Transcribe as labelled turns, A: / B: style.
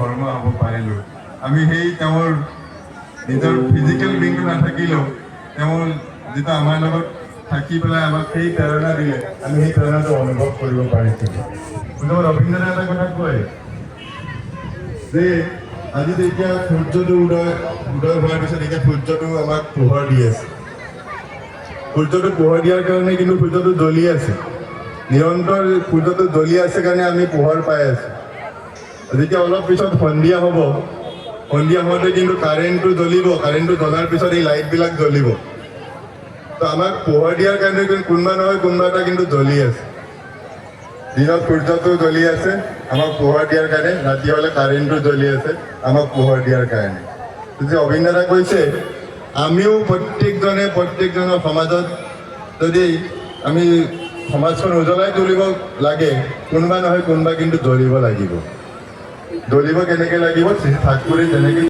A: ধৰ্ম হ'ব পাৰিলোঁ। আমি সেই তেওঁৰ নিজৰ ফিজিকেল বিংটো নাথাকিলেও তেওঁৰ যিটো আমাৰ লগত থাকি পেলাই আমাক সেই প্ৰেৰণা দিলে, আমি সেই প্ৰেৰণাটো অনুভৱ কৰিব পাৰিছিলোঁ। ৰবীন্দ্ৰনাথে এটা কথা কয় যে আজি এতিয়া সূৰ্যটো উদয় হোৱাৰ পিছত এতিয়া সূৰ্যটো আমাক পোহৰ দি আছে। সূৰ্যটো পোহৰ দিয়াৰ কাৰণে কিন্তু সূৰ্যটো জ্বলি আছে, নিৰন্তৰ সূৰ্যটো জ্বলি আছে কাৰণে আমি পোহৰ পাই আছোঁ। যেতিয়া অলপ পিছত সন্ধিয়া হ'ব, সন্ধিয়া হওঁতে কিন্তু কাৰেণ্টটো জ্বলিব, কাৰেণ্টটো জ্বলাৰ পিছত এই লাইটবিলাক জ্বলিব। তো আমাক পোহৰ দিয়াৰ কাৰণে কোনোবা নহয় কোনোবা এটা কিন্তু জ্বলি আছে। দিনত সূৰ্যটো জ্বলি আছে আমাক পোহৰ দিয়াৰ কাৰণে, ৰাতি হ'লে কাৰেণ্টটো জ্বলি আছে আমাক পোহৰ দিয়াৰ কাৰণে। যে অবিন্দাদা কৈছে আমিও প্ৰত্যেকজনৰ সমাজত যদি আমি সমাজখন উজ্বলাই তুলিব লাগে, কোনোবা নহয় কোনোবা কিন্তু জ্বলিব লাগিব। জ্বলিব কেনেকৈ লাগিব? ঠাকুৰে যেনেকৈ